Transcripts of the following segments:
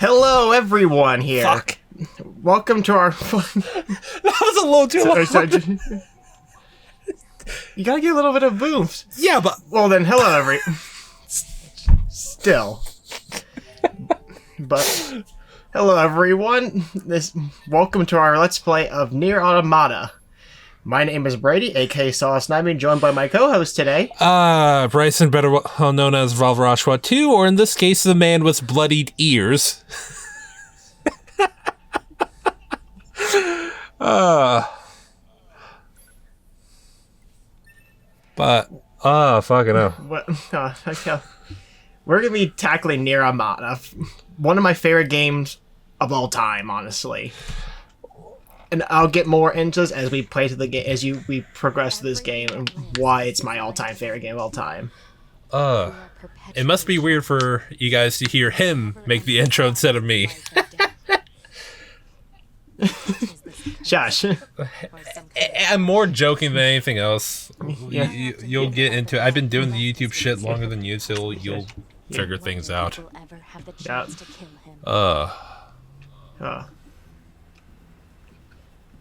Hello, everyone here. Fuck. Welcome to our... That was a little too long. You gotta get a little bit of boost. Yeah, but... Well then, hello, Still. But... Hello, everyone. Welcome to our Let's Play of NeiR Automata. My name is Brady, aka Snivy, joined by my co-host today. Bryson, better well known as Valvarashwa 2, or in this case, the man with bloodied ears. Fucking hell. We're gonna be tackling NeiR Automata, one of my favorite games of all time, honestly. And I'll get more into this as we play to the game, we progress to this game, and why it's my all-time favorite game of all time. It must be weird for you guys to hear him make the intro instead of me. Shush. I'm more joking than anything else. Yeah. You'll get into it. I've been doing the YouTube shit longer than you, so you'll figure things out. Yeah.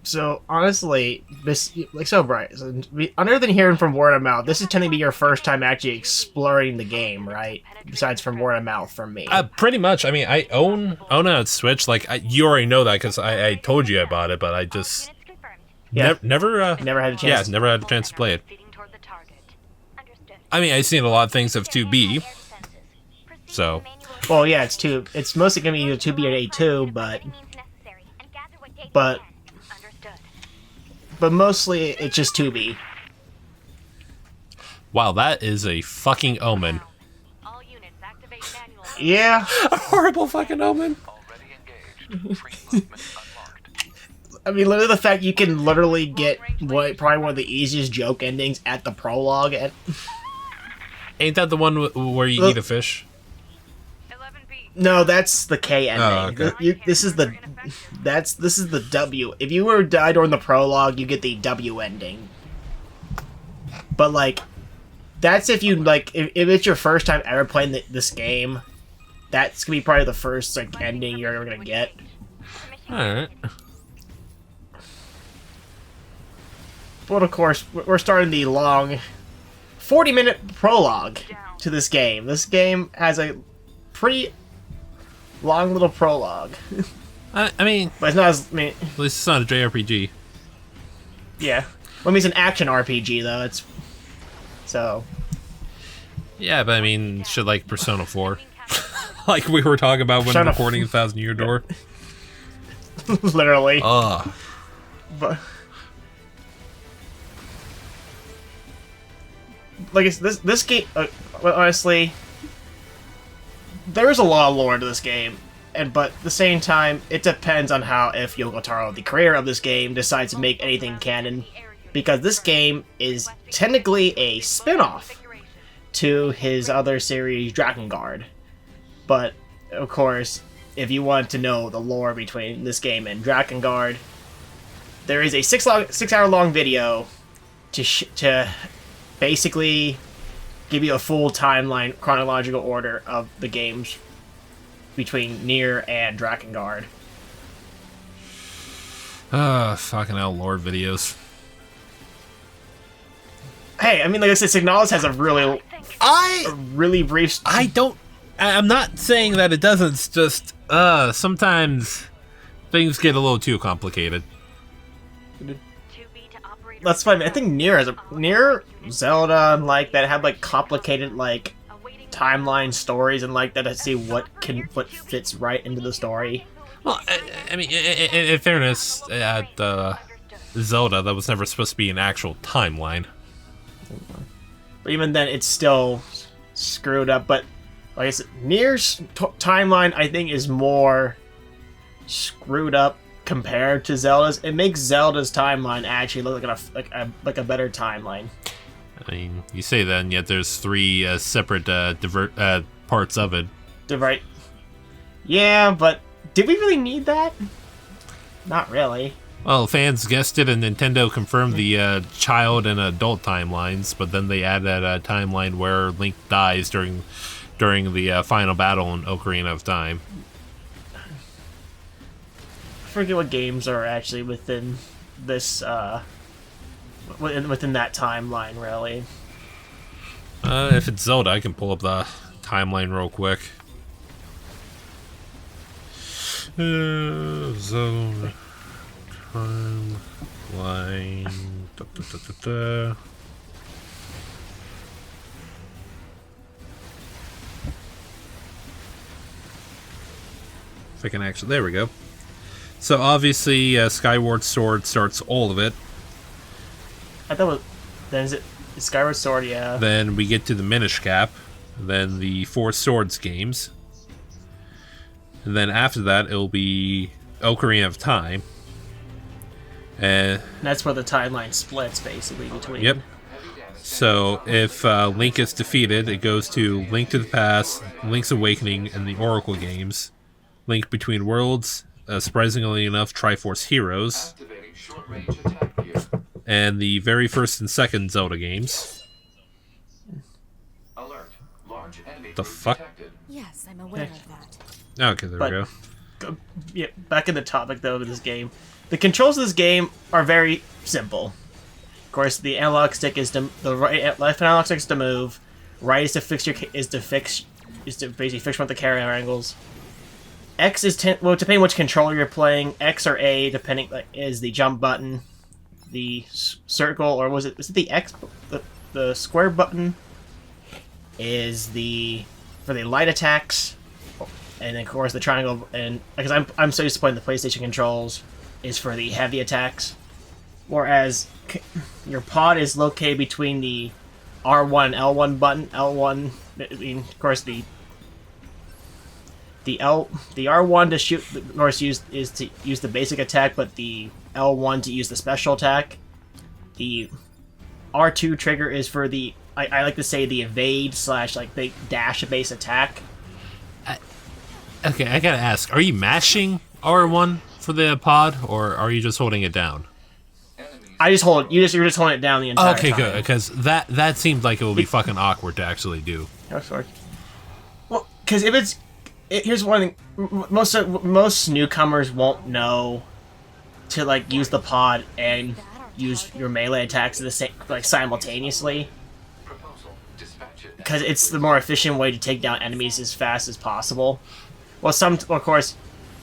So honestly, other than hearing from word of mouth, this is tending to be your first time actually exploring the game, right? Besides from word of mouth from me. Pretty much. I mean, I own it on Switch. Like, you already know that because I told you I bought it, but I just never had a chance. Yeah, never had a chance to play it. I mean, I've seen a lot of things of 2B, so. Well, yeah, it's mostly gonna be either 2B or A2, but mostly it's just 2B. Wow, that is a fucking omen. Yeah. A horrible fucking omen. I mean, literally the fact you can literally get probably one of the easiest joke endings at the prologue. Ain't that the one where you eat a fish? No, that's the K ending. Oh, okay. This is the W. If you were died during the prologue, you get the W ending. But like, that's if you if it's your first time ever playing this game. That's gonna be probably the first ending you're ever gonna get. All right. But of course, we're starting the long 40-minute prologue to this game. This game has a pretty long little prologue. I mean, but it's not as. I mean, at least it's not a JRPG. Yeah, well, I mean, it's an action RPG though. It's so. Yeah, but I mean, shit like Persona 4, like we were talking about when recording 1,000 Year Door. Literally. But like it's this game. Honestly, there is a lot of lore to this game. But at the same time, it depends on if Yoko Taro, the creator of this game, decides to make anything canon. Because this game is technically a spin-off to his other series, Drakengard. But, of course, if you want to know the lore between this game and Drakengard, there is a 6-hour-long video to basically give you a full timeline, chronological order of the games between NeiR and Drakengard. Fucking hell, Lord videos. Hey, I mean, like I said, Signalis has a really brief. I'm not saying that it doesn't. It's just sometimes things get a little too complicated. That's fine. I think NeiR, Zelda, and like that have like complicated timeline stories and like that to see what fits right into the story. Well, I mean, in fairness, at Zelda, that was never supposed to be an actual timeline. But even then, it's still screwed up. But like I said, NeiR's timeline, I think, is more screwed up compared to Zelda's. It makes Zelda's timeline actually look like a better timeline. I mean, you say that, and yet there's 3 separate parts of it. Right. Yeah, but did we really need that? Not really. Well, fans guessed it, and Nintendo confirmed the child and adult timelines, but then they added a timeline where Link dies during the final battle in Ocarina of Time. forget what games are actually within this within that timeline, really. If it's Zelda, I can pull up the timeline real quick. Zelda timeline. If I can actually, there we go. So obviously, Skyward Sword starts all of it. I thought it was, then is it Skyward Sword? Yeah. Then we get to the Minish Cap, then the Four Swords games, and then after that it'll be Ocarina of Time. And that's where the timeline splits, basically, between. Yep. So if Link is defeated, it goes to Link to the Past, Link's Awakening, and the Oracle games. Link Between Worlds, surprisingly enough, Triforce Heroes, and the very first and second Zelda games. The fuck? Yes, I'm aware of that. Okay, there we go. Yeah, back in the topic though of this game, the controls of this game are very simple. Of course, the analog stick is to the left analog stick is to move, right is to basically fix one of the camera angles. X is depending which controller you're playing. X or A, depending is the jump button. The circle, or was it the X? The square button is for the light attacks, and then of course the triangle. And because I'm so used to playing the PlayStation controls, is for the heavy attacks. Whereas your pod is located between the R1 and L1 button. L1, I mean, of course the R1 to shoot, of course, is to use the basic attack, but the L1 to use the special attack. The R2 trigger is for the I like to say the evade / like big dash base attack. Okay, I gotta ask: are you mashing R1 for the pod, or are you just holding it down? You're just holding it down the entire time. Okay, good, because that seemed like it would be fucking awkward to actually do. Oh, sorry. Well, because here's one thing: most newcomers won't know to like use the pod and use your melee attacks at the same simultaneously, because it's the more efficient way to take down enemies as fast as possible. Well, of course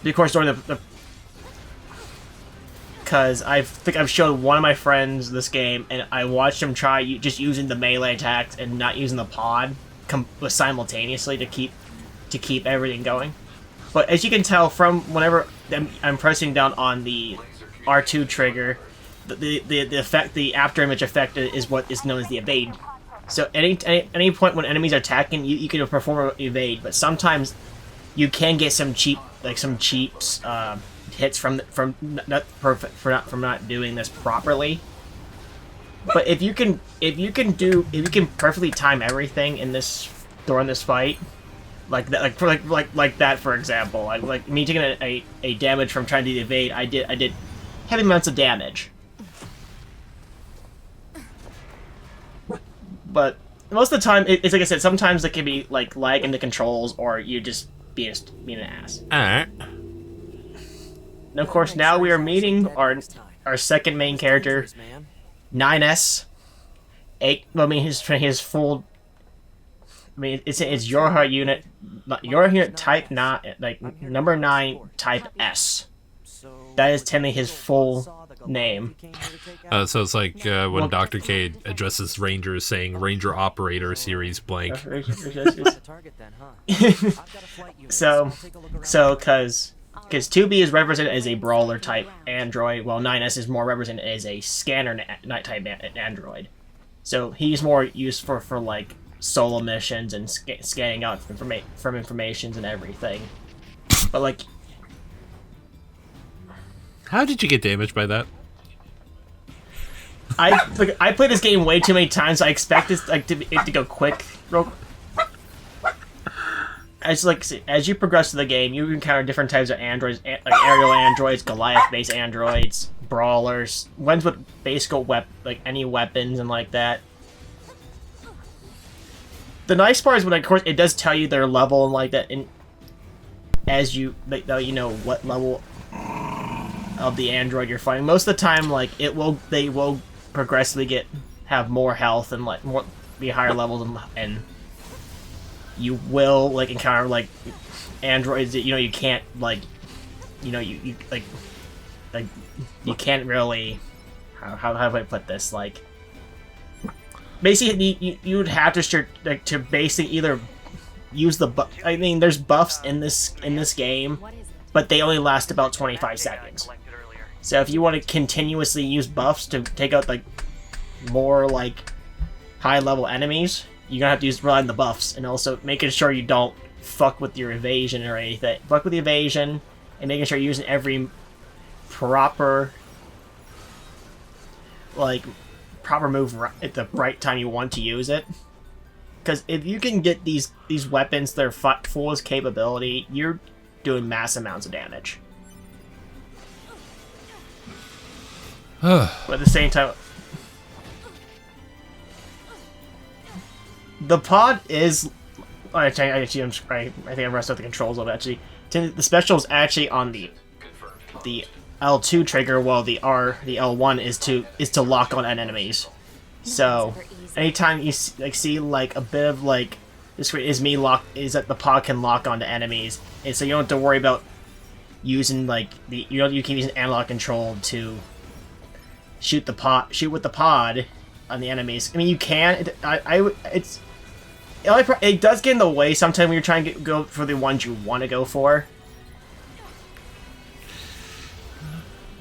during the because I think I've showed one of my friends this game, and I watched him try just using the melee attacks and not using the pod simultaneously to keep everything going. But as you can tell from whenever I'm pressing down on the R2 trigger, the effect, the after image effect, is what is known as the evade. So any point when enemies are attacking, you can perform an evade, but sometimes you can get some cheap hits from not doing this properly. But if you can perfectly time everything in this during this fight, like that for example, like me taking a damage from trying to do the evade, I did heavy amounts of damage. But most of the time, it's like I said, sometimes it can be like lag in the controls, or you just being an ass. Alright. And of course, now we are meeting our second main character, NeiR. His full. I mean, it's your unit type 9, like number 9 type S. That is technically his full name. So it's like when Dr. K addresses Rangers, saying Ranger Operator Series blank. so because 2B is represented as a brawler type android, while 9S is more represented as a scanner type android. So he's more used for like solo missions and scanning out from informations and everything. But like, how did you get damaged by that? I played this game way too many times. So I expect this it to go quick. As you progress through the game, you encounter different types of androids, like aerial androids, Goliath-based androids, brawlers, ones with basic any weapons and like that. The nice part is when, of course, it does tell you their level and like that, and as you know what level of the android you're fighting. Most of the time, like they will progressively have more health and like be higher levels, and you will like encounter like androids that you can't like you like you can't really how do I put this, like basically you would have to basically either use I mean, there's buffs in this game, but they only last about 25 seconds. So if you want to continuously use buffs to take out like more like high level enemies, you're gonna have to rely on the buffs, and also making sure you don't fuck with your evasion or anything. Fuck with the evasion and making sure you're using every proper move at the right time you want to use it. Because if you can get these weapons their fullest capability, you're doing mass amounts of damage. But at the same time, the pod is. I think I'm rusting out the controls of it. Actually, the special is actually on the L2 trigger, while the L1 is to lock on enemies. So anytime you see like a bit of like this is that the pod can lock onto enemies, and so you don't have to worry about using like you can use an analog control to shoot with the pod on the enemies. I mean, you can. It does get in the way sometimes when you're trying to go for the ones you want to go for.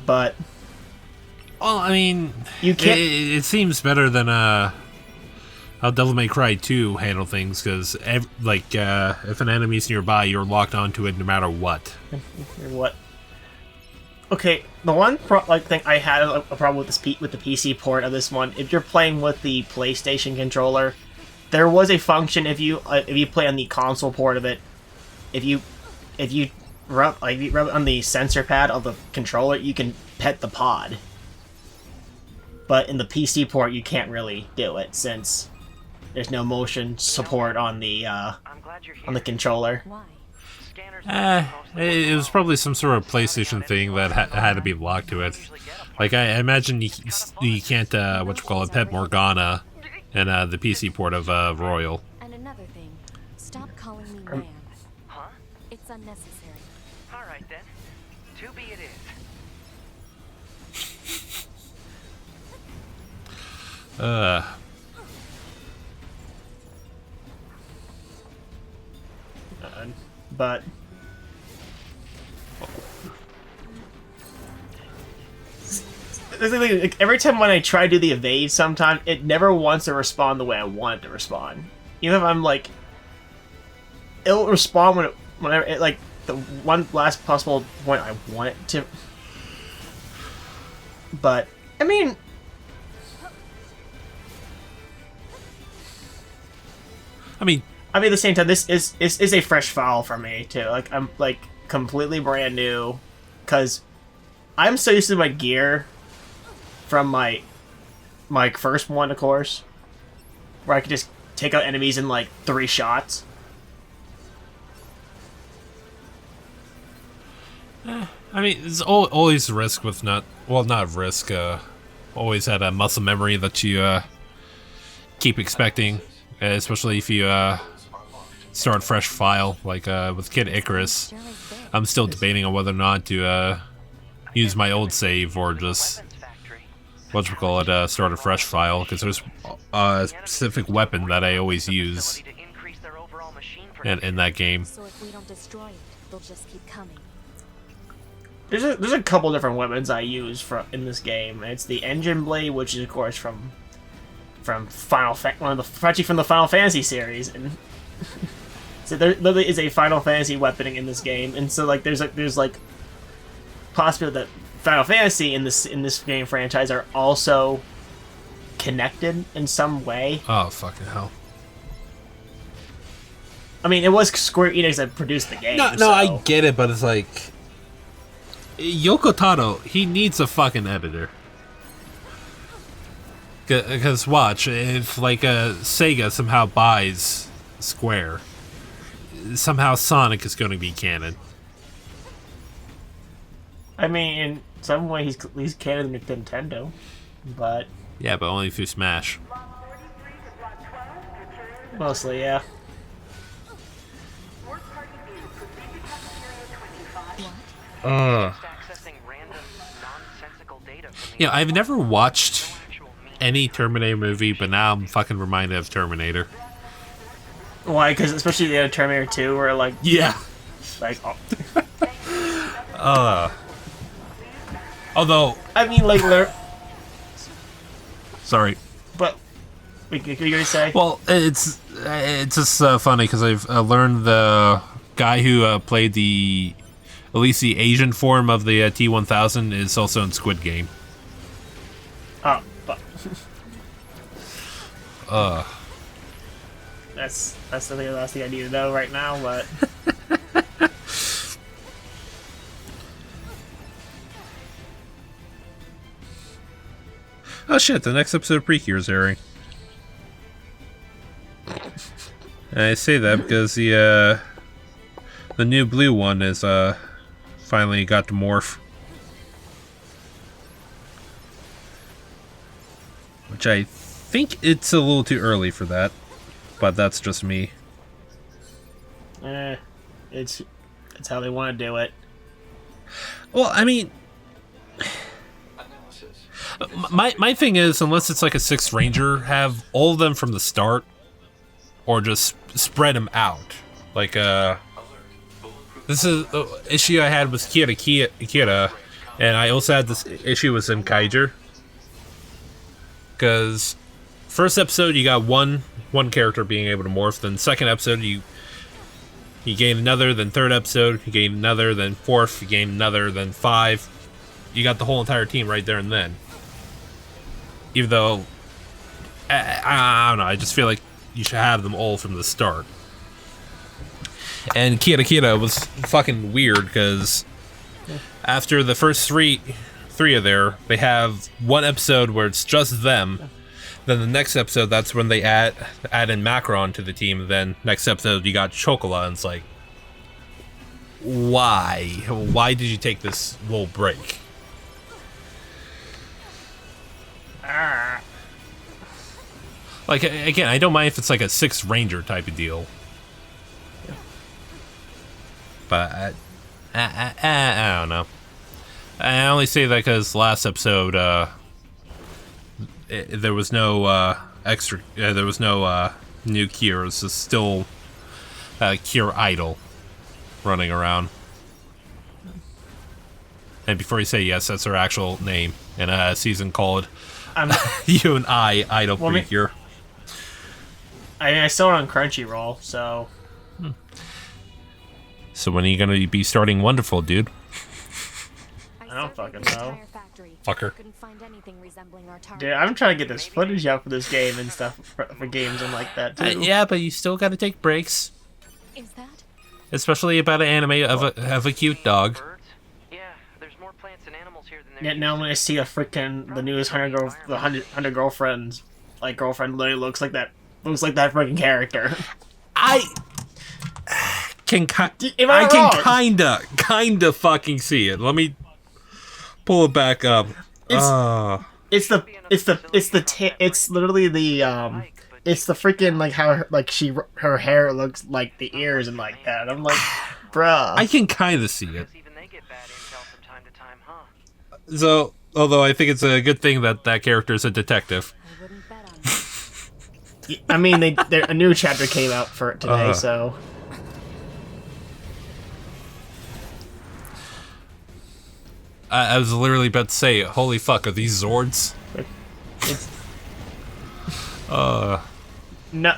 But well, I mean, you can't. It seems better than how Devil May Cry 2 handle things, because if an enemy's nearby, you're locked onto it no matter what. What? Okay, the one thing I had a problem with the PC port of this one. If you're playing with the PlayStation controller, there was a function if you play on the console port of it, if you rub on the sensor pad of the controller, you can pet the pod. But in the PC port, you can't really do it since there's no motion support on the controller. It was probably some sort of PlayStation thing that had to be locked to it. Like I imagine you can't pet Morgana and the PC port of Royal. And another thing, stop calling me ma'am. Huh? It's unnecessary. All right then. To be it is. But every time when I try to do the evade, sometimes it never wants to respond the way I want it to respond. Even if I'm like, it'll respond whenever it, like the one last possible point I want it to. But I mean, at the same time, this is a fresh file for me too. Like I'm like completely brand new, because I'm so used to my gear from my first one, of course, where I could just take out enemies in like 3 shots. I mean, there's always risk with always had a muscle memory that you keep expecting, especially if you start fresh file, like with Kid Icarus. I'm still debating on whether or not to use my old save or just start a fresh file, because there's a specific weapon that I always use in that game. So if we don't destroy it, they'll just keep coming. There's a couple different weapons I use in this game. It's the engine blade, which is of course from from the Final Fantasy series, and so there literally is a Final Fantasy weaponing in this game, and so like there's like possibility that Final Fantasy in this game franchise are also connected in some way. Oh fucking hell! I mean, it was Square Enix that produced the game. No, I get it, but it's like Yoko Taro, he needs a fucking editor. Because watch, if like Sega somehow buys Square, somehow Sonic is going to be canon. I mean, some way he's canon with Nintendo, but Yeah, but only through Smash. mostly, yeah. Uh. Accessing random, nonsensical data from You know, I've never watched any Terminator movie, but now I'm fucking reminded of Terminator. Why? Because especially the other Terminator 2, where like Yeah. oh. Although, I mean, like, sorry. but what you gonna say? Well, it's just funny because I've learned the guy who played at least the Asian form of the T-1000 is also in Squid Game. Oh, but that's the last thing I need to know right now. But Oh shit! The next episode of Precure is airing. And I say that because the new blue one is finally got to morph, which I think it's a little too early for that, but that's just me. it's how they want to do it. Well, I mean, my thing is, unless it's like a sixth ranger, have all of them from the start, or just spread them out. Like this is the issue I had with Kira, and I also had this issue with Zenkaiger. Because first episode you got one character being able to morph, then second episode you gain another, then third episode you gain another, then fourth you gain another, then five. You got the whole entire team right there and then. Even though I don't know, I just feel like you should have them all from the start. And Kira was fucking weird because after the first three of there, they have one episode where it's just them. Then the next episode, that's when they add in Macron to the team. Then next episode, you got Chocola, and it's like, why? Why did you take this little break? Like, again, I don't mind if it's like a sixth ranger type of deal. But I don't know. I only say that because last episode, there was no extra. There was no new Kier. It was just still Kier Idol running around. And before you say yes, that's her actual name in a season called You and I Idol Precure. I mean, I saw it on Crunchyroll, so. So when are you gonna be starting Wonderful, dude? I don't fucking know. Fucker. Dude, I'm trying to get this footage out for this game and stuff for games and like that too. Yeah, but you still gotta take breaks. Is that? Especially about an anime of a cute dog. Yeah, there's more plants and animals here than there. Yet now when I see the newest 100 girlfriends, like girlfriend literally looks like that freaking character. I can kinda fucking see it. Let me pull it back up. It's literally the it's the freaking like how her hair looks like the ears and like that. I'm like, bruh. I can kinda see it. Even they get bad intel from time to time, huh? So, although I think it's a good thing that character is a detective. I wouldn't bet on it. I mean, a new chapter came out for it today, so. I was literally about to say, holy fuck, are these Zords? It's, no,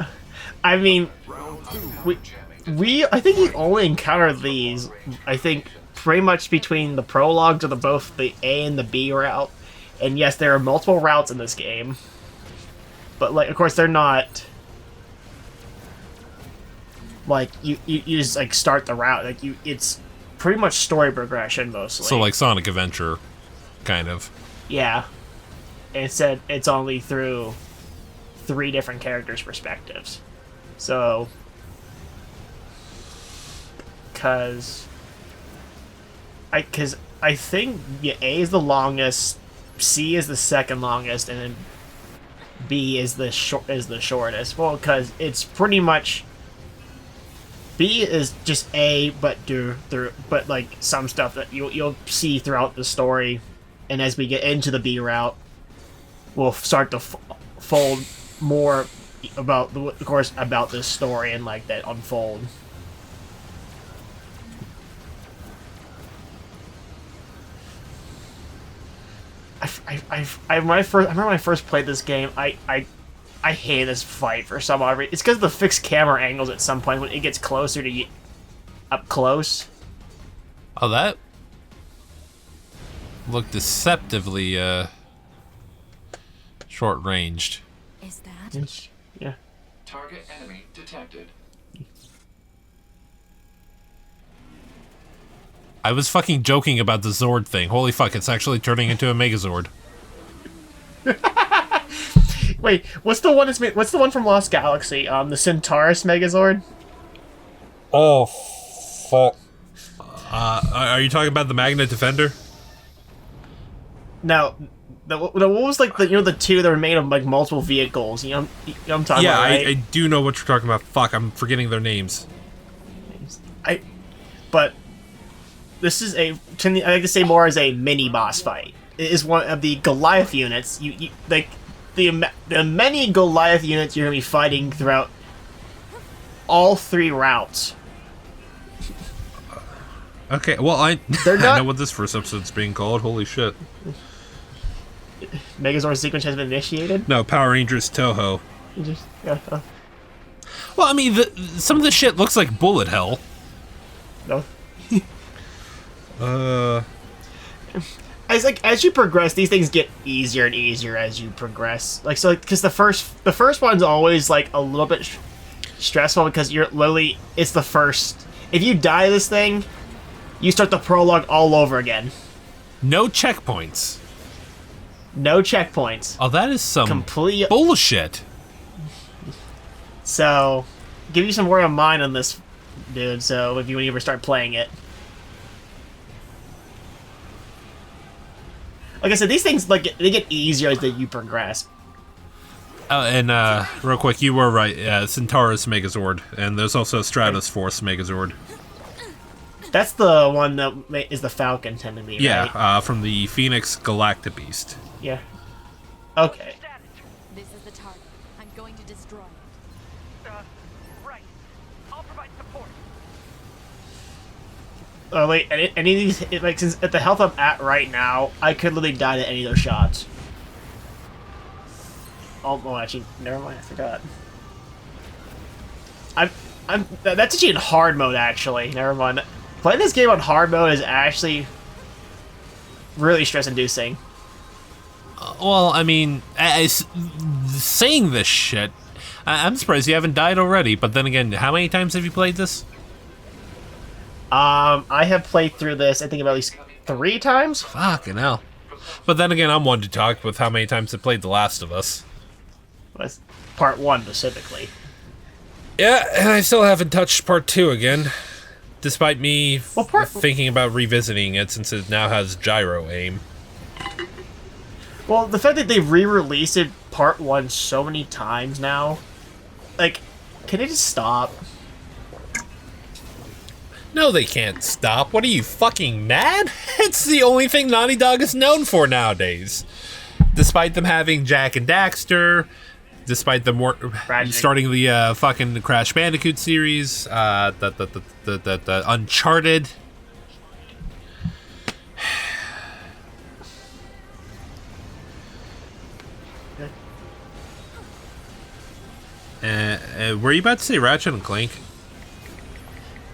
I mean, I think we only encountered these, I think, pretty much between the prologues of both the A and the B route. And yes, there are multiple routes in this game. But, like, of course, they're not, like, you just, like, start the route. Like, it's pretty much story progression, mostly. So, like Sonic Adventure, kind of. Yeah. Instead, it's only through 3 different characters' perspectives. So, because because I think A is the longest, C is the second longest, and then B is the shortest. Well, because it's pretty much B is just A, but but like some stuff that you'll see throughout the story, and as we get into the B route, we'll start to fold more about of course about this story and like that unfold. I remember when I first played this game, I hate this fight for some odd reason. It's because of the fixed camera angles at some point when it gets closer to you, up close. Oh, that looked deceptively short-ranged. Is that? Yeah. Target enemy detected. I was fucking joking about the Zord thing. Holy fuck, it's actually turning into a Megazord. Wait, what's the one from Lost Galaxy? The Centaurus Megazord? Oh, fuck. Are you talking about the Magnet Defender? No, what was like the two that were made of like multiple vehicles? You know what I'm talking about, right? I do know what you're talking about. Fuck, I'm forgetting their names. But this is I like to say more as a mini boss fight. It is one of the Goliath units. You like the many Goliath units you're gonna be fighting throughout all 3 routes. Okay, well I They're not- I know what this first episode's being called. Holy shit. Megazord sequence has been initiated. No, Power Rangers Toho. Yeah, Well, I mean, some of the shit looks like bullet hell. no. Uh, As you progress, these things get easier and easier as you progress. Because the first one's always like a little bit stressful because you're literally it's the first. If you die to this thing, you start the prologue all over again. no checkpoints. No checkpoints. Oh, that is some Complete. bullshit. So, give you some word of mine on this, dude. So if you ever start playing it. Like I said, these things they get easier as you progress. Oh, and real quick, you were right. Centaurus Megazord, and there's also Stratos Force Megazord. That's the one that is the Falcon tend to be, right? Yeah, from the Phoenix Galactabeast. Yeah. Okay. This is the target. I'm going to destroy it. Right. I'll provide support. Like any of these, like since at the health I'm at right now, I could literally die to any of those shots. Oh, actually, never mind. I forgot. That's actually in hard mode. Actually, never mind. Playing this game on hard mode is actually really stress-inducing. Well, I mean, saying this shit, I'm surprised you haven't died already. But then again, how many times have you played this? I have played through this, I think, about at least 3 times. Fucking hell. But then again, I'm one to talk with how many times I played The Last of Us. That's part 1 specifically. Yeah, and I still haven't touched part 2 again. Despite me thinking about revisiting it since it now has gyro aim. Well, the fact that they've re-released it part 1 so many times now, like, can it just stop? No, they can't stop. What are you, fucking mad? It's the only thing Naughty Dog is known for nowadays. Despite them having Jack and Daxter, despite them starting the fucking Crash Bandicoot series, the Uncharted. Were you about to say Ratchet and Clank?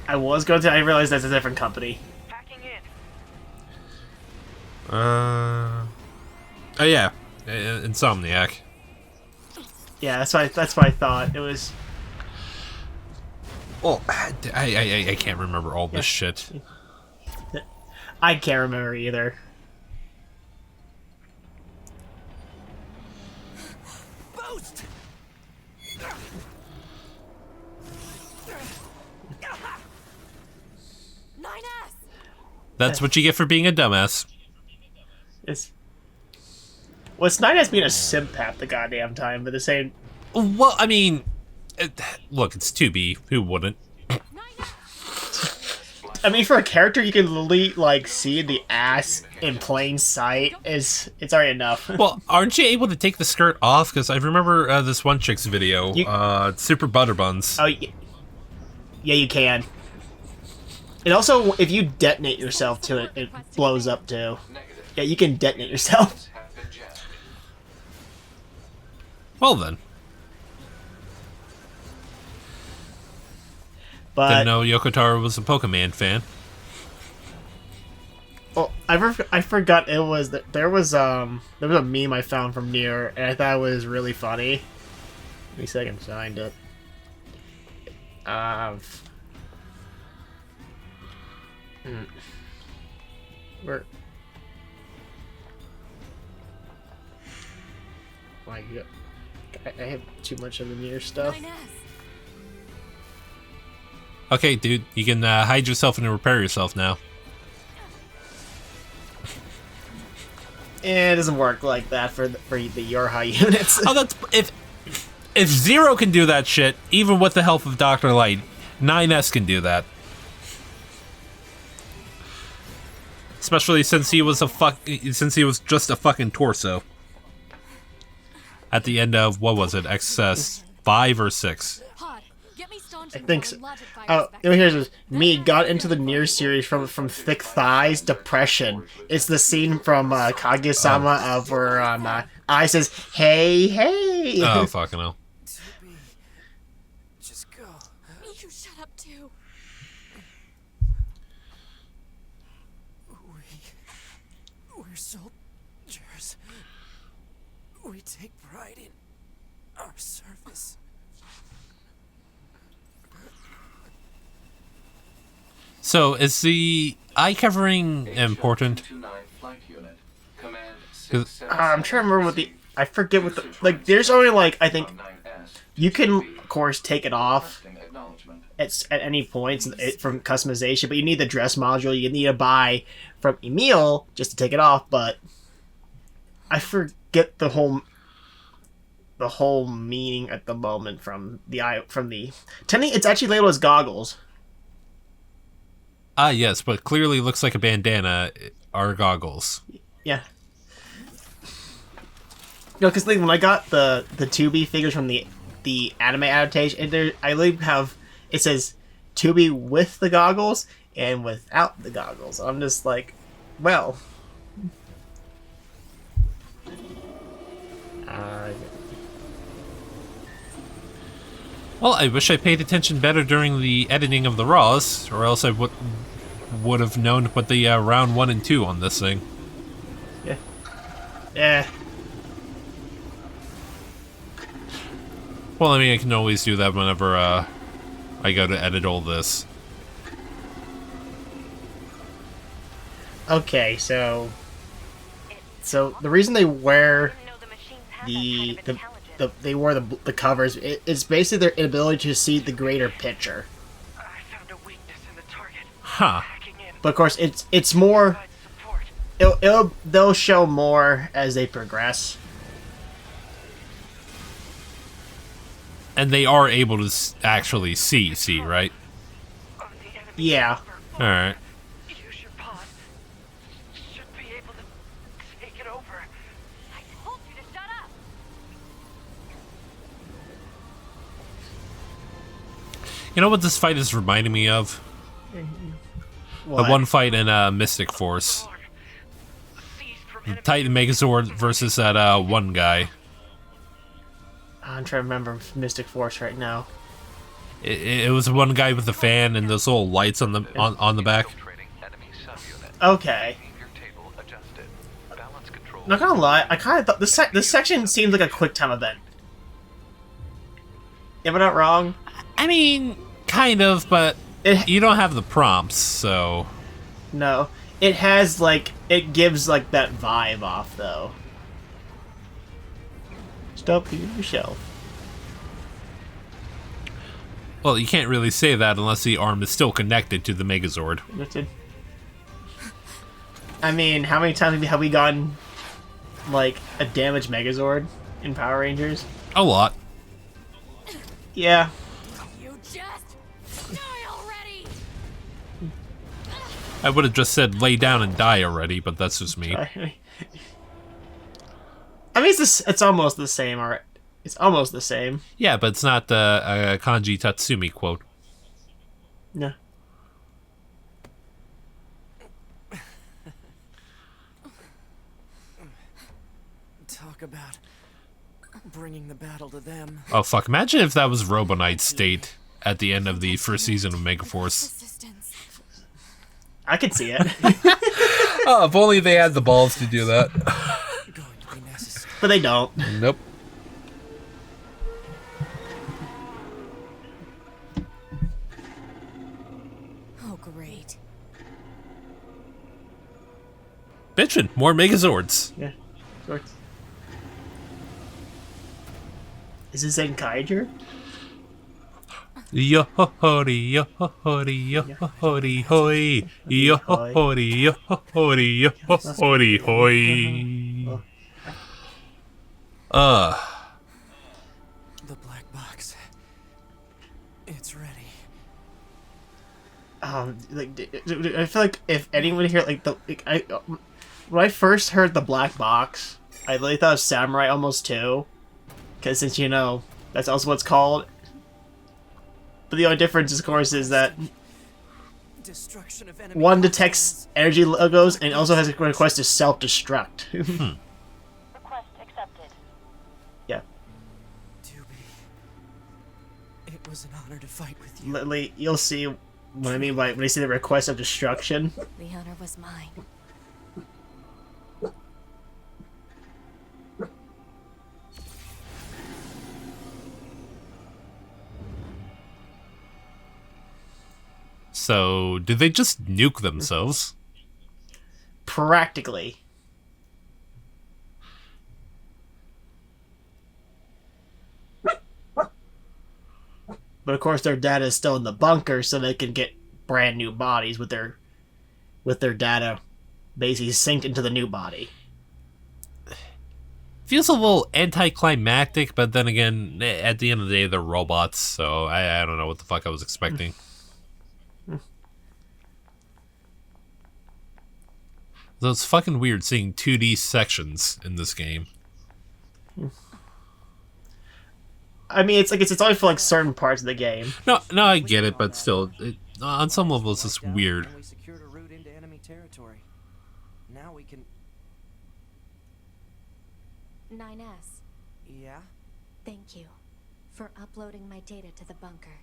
I was going to. I realized that's a different company. Hacking in. Oh yeah, Insomniac. Yeah, that's what I thought. It was. Well, I can't remember all this shit. I can't remember either. Boost. 9S! That's what you get for being a dumbass. It's not as being a simp half the goddamn time, but the same. Well, I mean, look, it's 2B. Who wouldn't? I mean, for a character you can literally like see the ass in plain sight, it's already enough. Well, aren't you able to take the skirt off? Because I remember this one chick's video, Super Butterbuns. Oh, yeah, you can. And also, if you detonate yourself to it, it blows up too. Yeah, you can detonate yourself. Well then. But Didn't know Yokotaro was a Pokemon fan. well, I forgot it was there was a meme I found from NeiR, and I thought it was really funny. Let me see if I can find it. Where? My God. I have too much of the NeiR stuff. 9S. Okay, dude, you can hide yourself and repair yourself now. It doesn't work like that for the Yorha units. Oh, that's if Zero can do that shit, even with the help of Dr. Light, 9S can do that. Especially since he was just a fucking torso. At the end of what was it, XS 5 or 6? Pod, get me staunch I and think rolling so. logic fires Oh, back here's this. Me got into the NeiR series from thick thighs, depression. It's the scene from Kaguya-sama of where I says, "Hey, hey." Oh, fucking hell. Just go. You shut up too. We're soldiers. We take pride in our service. So, is the eye covering important? 29 flight unit. Command 'Cause- 677. I'm trying to remember what I forget what the like. There's only like I think 9S. you can of course take it off Requesting acknowledgement. at any point from customization, but you need the dress module. You need to buy from Emil just to take it off. But I forget the whole meaning at the moment from the technically it's actually labeled as goggles. Ah, yes, but clearly looks like a bandana are goggles. Yeah. No, because when I got the 2B figures from the anime adaptation, I literally have it says 2B with the goggles and without the goggles. I'm just like, well. Well, I wish I paid attention better during the editing of the RAWs, or else I would have known to put the round 1 and 2 on this thing. Yeah. Yeah. Well, I mean, I can always do that whenever I go to edit all this. Okay, so the reason they wear they wear the covers, it's basically their inability to see the greater picture. I found a weakness in the target. Huh. Hacking in. But of course, it's more. Provide support. They'll show more as they progress. And they are able to actually see, right? On the enemy Yeah. Alright. use your pod. Should be able to take it over. I told you to shut up. You know what this fight is reminding me of? What? The one fight in Mystic Force. Lord. Seized from enemy. Titan Megazord versus that one guy. I'm trying to remember Mystic Force right now. It was one guy with the fan and those little lights on the on the back. Infiltrating enemy subunit. Okay. Behavior table adjusted. Balance control. Not gonna lie, I kind of thought this section seems like a quick time event. Am I not wrong? I mean, kind of, but It, you don't have the prompts, so no, it has it gives that vibe off though. Stop hitting yourself. well, you can't really say that unless the arm is still connected to the Megazord. Understood? I mean, how many times have we gotten like a damaged Megazord in Power Rangers? A lot. Yeah. You just die already! I would have just said lay down and die already, but that's just me. I mean, it's almost the same. All right, it's almost the same. Yeah, but it's not a Kanji Tatsumi quote. No. Talk about bringing the battle to them. Oh fuck! Imagine if that was Robonite's state at the end of the first season of Megaforce. Resistance. I could see it, Oh, if only they had the balls to do that. Going to be necessary. but they don't. Nope. Oh, great. Bitchin', more Megazords. Yeah. Sure. Is this Zenkaiger? Yo-ho-hori, yo-ho-hori, yo-ho-hori, hoi. Yo-ho-hori, yo-ho-hori, yo-ho-hori, hoi. The black box. It's ready. I feel like if anyone here, like when I first heard the black box, I really thought of Samurai almost too, because since that's also what it's called. But the only difference, of course, is that Destruction of enemy one detects energy logos and also has a request to self-destruct. Request accepted. Yeah, To be. It was an honor to fight with you. Literally, you'll see what I mean by when I say the request of destruction. The honor was mine. So, did they just nuke themselves? Practically. But of course, their data is still in the bunker, so they can get brand new bodies with their data basically synced into the new body. Feels a little anticlimactic, but then again, at the end of the day, they're robots, so I don't know what the fuck I was expecting. So it's fucking weird seeing 2D sections in this game. I mean, it's only for like certain parts of the game. No, I get it, but still, on some levels, it's weird. And we secured a route into enemy territory. Now we can. 9S. Yeah. Thank you for uploading my data to the bunker.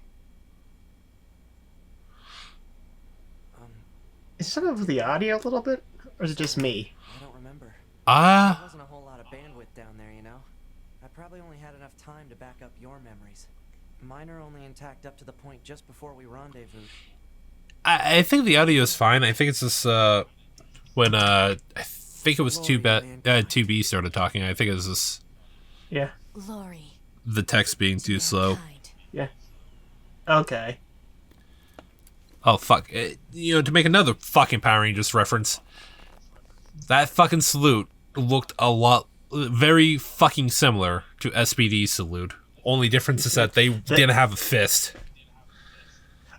Is it something with the audio a little bit, or is it just me? I don't remember. There Ah, wasn't a whole lot of bandwidth down there, you know. I probably only had enough time to back up your memories. Mine are only intact up to the point just before we rendezvoused. I think the audio is fine. I think it's just when I think it was 2B started talking. I think it was just Yeah. Glory. the text being to too slow. mankind. Yeah. Okay. Oh fuck! To make another fucking Power Rangers reference, that fucking salute looked very fucking similar to SPD's salute. Only difference is that they didn't have a fist.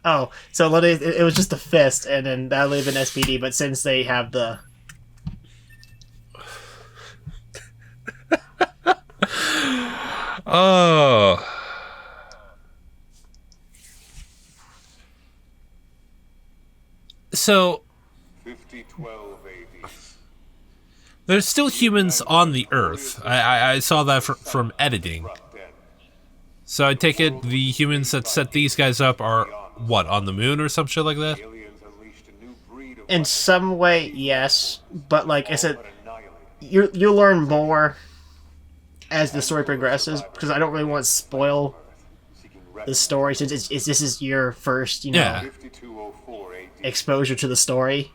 Oh, so it was just a fist, and then that would have been SPD. But since they have the Oh. So 5012 AD. there's still humans on the Earth. I saw that from editing. So I take it the humans that set these guys up are what, on the moon or some shit like that? Aliens unleashed a new breed of in some way, yes, but like I said, but annihilated. you'll learn more as the story progresses, because I don't really want to spoil Seeking the story since this is your first, Yeah. 5204 AD. exposure to the story.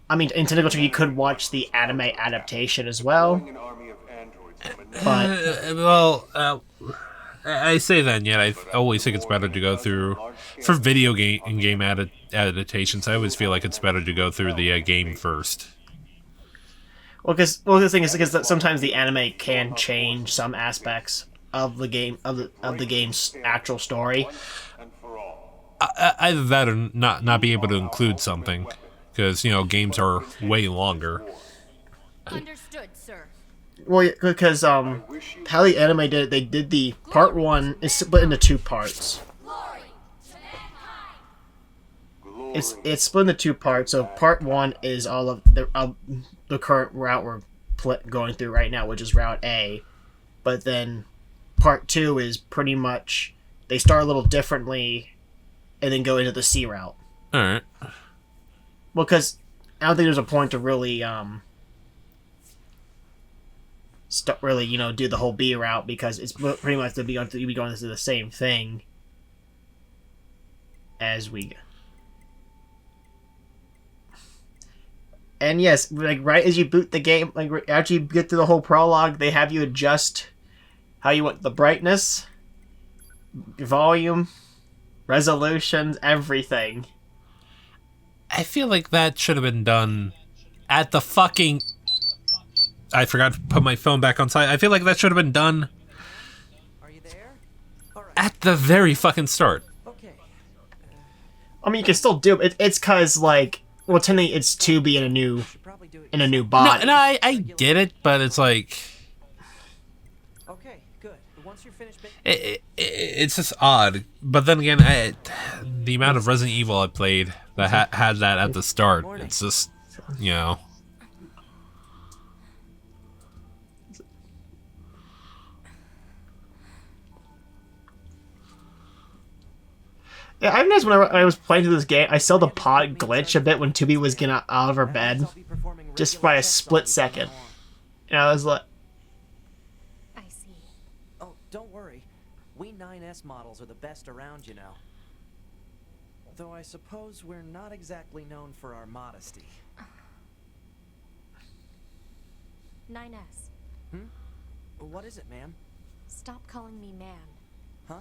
I mean, in technical terms, you could watch the anime adaptation as well, An army of androids from a but I say that, and yet I always think it's better to go through, for video game adaptations, I always feel like it's better to go through the game first. the thing is because sometimes the anime can change some aspects of the game of the game's actual story. Either that or not be able to include something, because games are way longer. Understood, sir. Well, because how the anime did it, they did the part 1 is split into 2 parts. It's split into 2 parts. So part 1 is all of the current route we're going through right now, which is Route A. But then part 2 is pretty much they start a little differently, and then go into the C route. All right. Well, because I don't think there's a point to really do the whole B route, because it's pretty much to be going through the same thing as we. And yes, like right as you boot the game, like after you get through the whole prologue, they have you adjust how you want the brightness, volume, resolutions, everything. I feel like that should have been done at the fucking... I forgot to put my phone back on silent. I feel like that should have been done Are you there? All right. at the very fucking start. Okay. I mean, you can still do it. It's because, like, well, technically it's 2B in Should probably do it. a new body. No, I get it, but it's like... Okay, good. Once you're finished It's just odd. But then again, the amount of Resident Evil I played that had that at the start, it's just, Yeah, I've noticed whenever I was playing through this game, I saw the pod glitch a bit when 2B was getting out of her bed, just by a split second. And I was like, I see. Oh, don't worry. We 9S models are the best around, you know. Though I suppose we're not exactly known for our modesty. 9S. What is it, ma'am? Stop calling me man. Huh?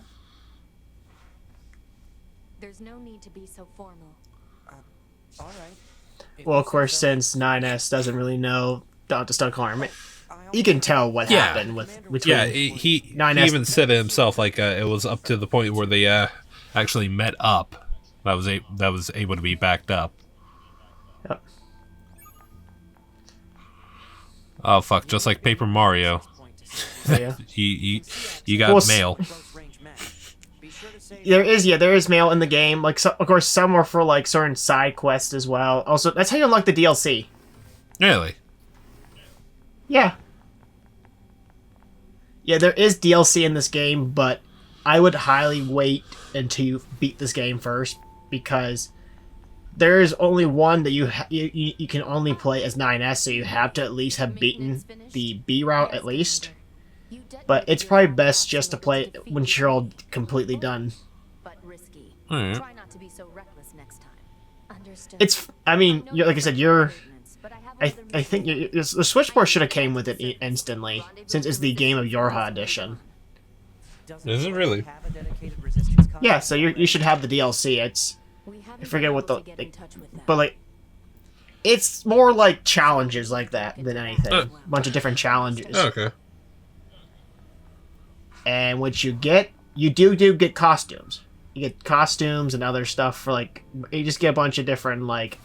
There's no need to be so formal. All right. well, of course, since 9S doesn't really know Dr. Stockholm, you can tell what happened between. Yeah, he 9S even said it himself, like, it was up to the point where they actually met up. That was able to be backed up. Yep. Oh, fuck, just like Paper Mario. Yeah. You got mail. There is mail in the game. Like, so, of course, some are for like certain side quests as well. Also, that's how you unlock the DLC. Really? Yeah. Yeah, there is DLC in this game, but I would highly wait until you beat this game first, because there is only one that you can only play as 9S, so you have to at least have beaten the B route at least. But it's probably best just to play it when you're all completely done. But risky. Alright. Try not to be so reckless next time. Understood. It's, I mean, like I said, I think the switchboard should have came with it instantly, since it's the Game of Yorha edition. Is it really? Yeah, so you should have the DLC. I forget what but like, it's more like challenges like that than anything. A bunch of different challenges. Okay. And what you get, you do get costumes. You get costumes and other stuff for like, you just get a bunch of different like,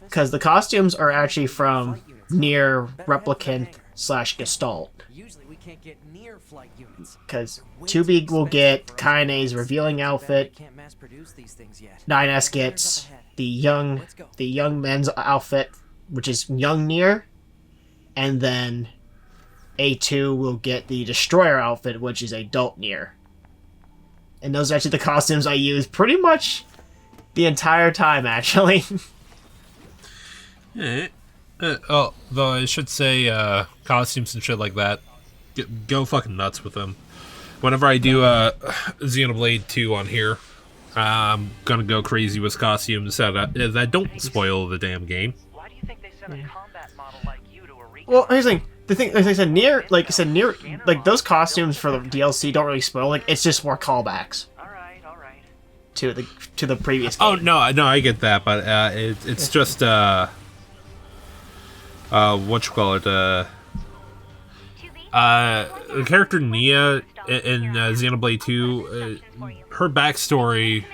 because the costumes are actually from NeiR Replicant / Gestalt. Usually we can't get near flight units. Because 2B will get Kaine's revealing outfit. Can't mass produce these things yet. 9S gets the young men's outfit, which is young NeiR, and then A2 will get the Destroyer outfit, which is adult NeiR. And those are actually the costumes I use pretty much the entire time, actually. Yeah. Though I should say, costumes and shit like that, go fucking nuts with them. Whenever I do Xenoblade 2 on here, I'm gonna go crazy with costumes that don't spoil the damn game. Why do you think they sent a combat model like you to a recon? Well, here's the thing. The thing, like I said, NeiR, like those costumes for the DLC don't really spoil. Like, it's just more callbacks All right. to the previous game. Oh no, I get that, but it's just the character Nia in Xenoblade 2, her backstory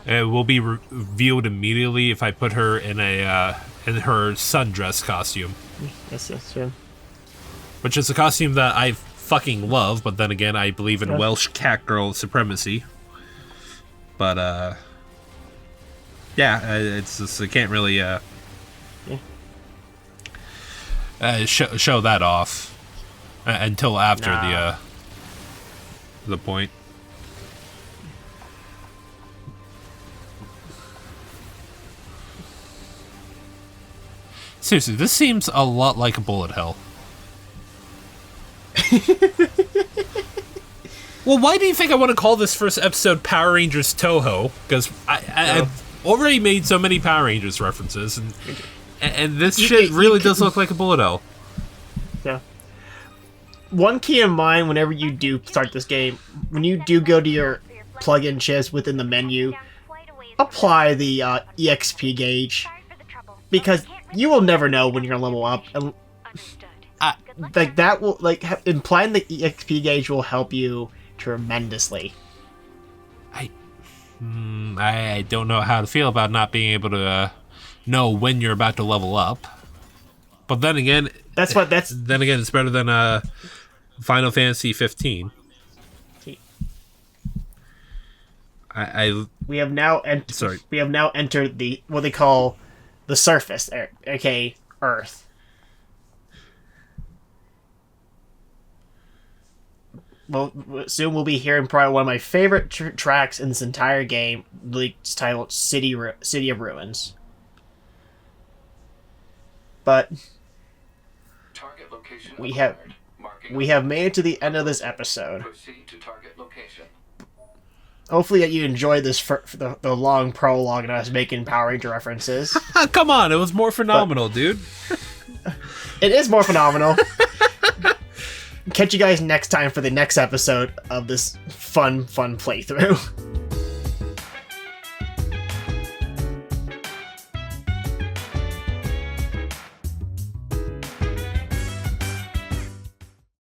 will be revealed immediately if I put her in her sundress costume. Yes, that's true. Which is a costume that I fucking love, but then again, I believe in Welsh cat girl supremacy. But, it's just, I can't really, show that off until after the point. Seriously, this seems a lot like a bullet hell. Well, why do you think I want to call this first episode Power Rangers Toho? Because I've already made so many Power Rangers references, and this shit really does look like a bullet hell. Yeah. One key in mind whenever you do start this game, when you do go to your plug-in chips within the menu, apply the EXP gauge, because you will never know when you're gonna level up. Like that will implying the EXP gauge will help you tremendously. I don't know how to feel about not being able to know when you're about to level up. But then again, it's better than Final Fantasy 15. We have now entered the what they call the surface, aka Earth. Well, soon we'll be hearing probably one of my favorite tracks in this entire game, titled City of Ruins. But Target location we have made it to the end of this episode. Proceed to target location. Hopefully that you enjoyed this for the long prologue and us making Power Ranger references. Come on, it was more phenomenal, dude. It is more phenomenal. Catch you guys next time for the next episode of this fun playthrough.